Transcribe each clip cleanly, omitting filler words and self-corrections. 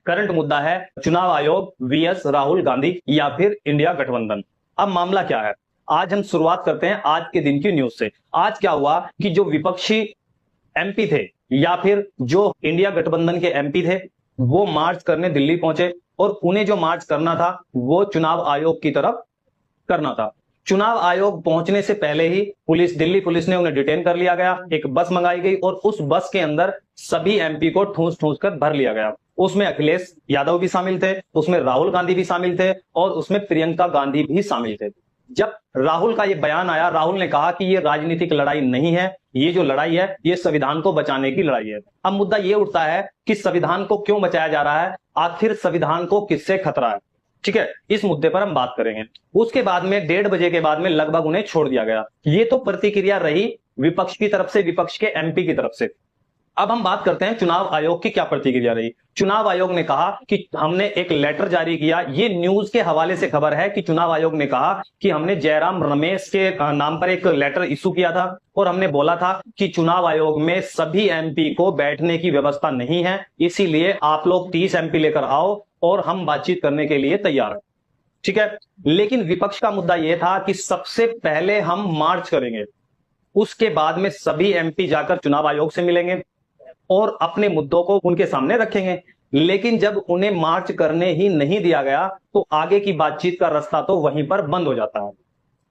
Current मुद्दा है चुनाव आयोग वीएस राहुल गांधी या फिर इंडिया गठबंधन। अब मामला क्या है, आज हम शुरुआत करते हैं आज के दिन की न्यूज से। आज क्या हुआ कि जो विपक्षी एमपी थे या फिर जो इंडिया गठबंधन के एमपी थे वो मार्च करने दिल्ली पहुंचे और उन्हें जो मार्च करना था वो चुनाव आयोग की तरफ करना था। चुनाव आयोग पहुंचने से पहले ही दिल्ली पुलिस ने उन्हें डिटेन कर लिया गया, एक बस मंगाई गई और उस बस के अंदर सभी एमपी को ठूंस ठूंस कर भर लिया गया। उसमें अखिलेश यादव भी शामिल थे, उसमें राहुल गांधी भी शामिल थे और उसमें प्रियंका गांधी भी शामिल थे। जब राहुल का ये बयान आया, राहुल ने कहा कि ये राजनीतिक लड़ाई नहीं है, ये जो लड़ाई है ये संविधान को बचाने की लड़ाई है। अब मुद्दा ये उठता है कि संविधान को क्यों बचाया जा रहा है, आखिर संविधान को किससे खतरा है। ठीक है, इस मुद्दे पर हम बात करेंगे। उसके बाद में 1:30 बजे के बाद में लगभग उन्हें छोड़ दिया गया। ये तो प्रतिक्रिया रही विपक्ष की तरफ से, विपक्ष के एमपी की तरफ से। अब हम बात करते हैं चुनाव आयोग की क्या प्रतिक्रिया रही। चुनाव आयोग ने कहा कि हमने एक लेटर जारी किया, ये न्यूज के हवाले से खबर है कि चुनाव आयोग ने कहा कि हमने जयराम रमेश के नाम पर एक लेटर इशू किया था और हमने बोला था कि चुनाव आयोग में सभी एमपी को बैठने की व्यवस्था नहीं है, इसीलिए आप लोग 30 एमपी लेकर आओ और हम बातचीत करने के लिए तैयार हैं। ठीक है, लेकिन विपक्ष का मुद्दा यह था कि सबसे पहले हम मार्च करेंगे, उसके बाद में सभी एमपी जाकर चुनाव आयोग से मिलेंगे और अपने मुद्दों को उनके सामने रखेंगे। लेकिन जब उन्हें मार्च करने ही नहीं दिया गया तो आगे की बातचीत का रास्ता तो वहीं पर बंद हो जाता है।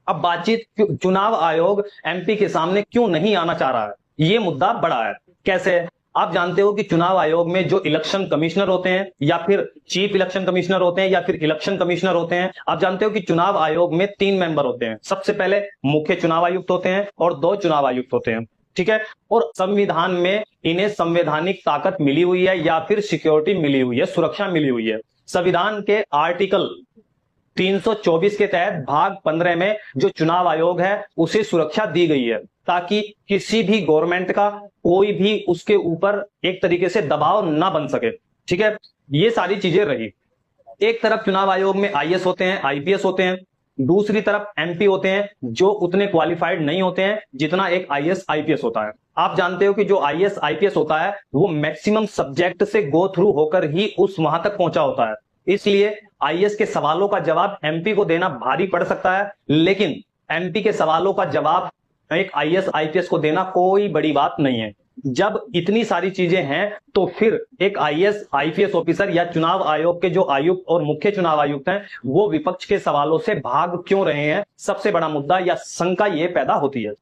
अब बातचीत चुनाव आयोग एमपी के सामने क्यों नहीं आना चाह रहा है, यह मुद्दा बड़ा है। कैसे? आप जानते हो कि चुनाव आयोग में जो इलेक्शन कमिश्नर होते हैं या फिर चीफ इलेक्शन कमिश्नर होते हैं या फिर इलेक्शन कमिश्नर होते हैं, आप जानते हो कि चुनाव आयोग में 3 मेंबर होते हैं। सबसे पहले मुख्य चुनाव आयुक्त होते हैं और 2 चुनाव आयुक्त होते हैं। ठीक है, और संविधान में इन्हें संवैधानिक ताकत मिली हुई है या फिर सिक्योरिटी मिली हुई है, सुरक्षा मिली हुई है। संविधान के आर्टिकल 324 के तहत भाग 15 में जो चुनाव आयोग है उसे सुरक्षा दी गई है ताकि किसी भी गवर्नमेंट का कोई भी उसके ऊपर एक तरीके से दबाव ना बन सके। ठीक है, ये सारी चीजें रही। एक तरफ चुनाव आयोग में आईएएस होते हैं, आईपीएस होते हैं, दूसरी तरफ एमपी होते हैं जो उतने क्वालिफाइड नहीं होते हैं जितना एक आईएएस आईपीएस होता है। आप जानते हो कि जो आईएएस आईपीएस होता है वो मैक्सिमम सब्जेक्ट से गो थ्रू होकर ही उस वहां तक पहुंचा होता है, इसलिए आईएएस के सवालों का जवाब एमपी को देना भारी पड़ सकता है, लेकिन एमपी के सवालों का जवाब एक आईएएस आईपीएस को देना कोई बड़ी बात नहीं है। जब इतनी सारी चीजें हैं तो फिर एक आईएएस आईपीएस ऑफिसर या चुनाव आयोग के जो आयुक्त और मुख्य चुनाव आयुक्त हैं वो विपक्ष के सवालों से भाग क्यों रहे हैं, सबसे बड़ा मुद्दा या शंका ये पैदा होती है।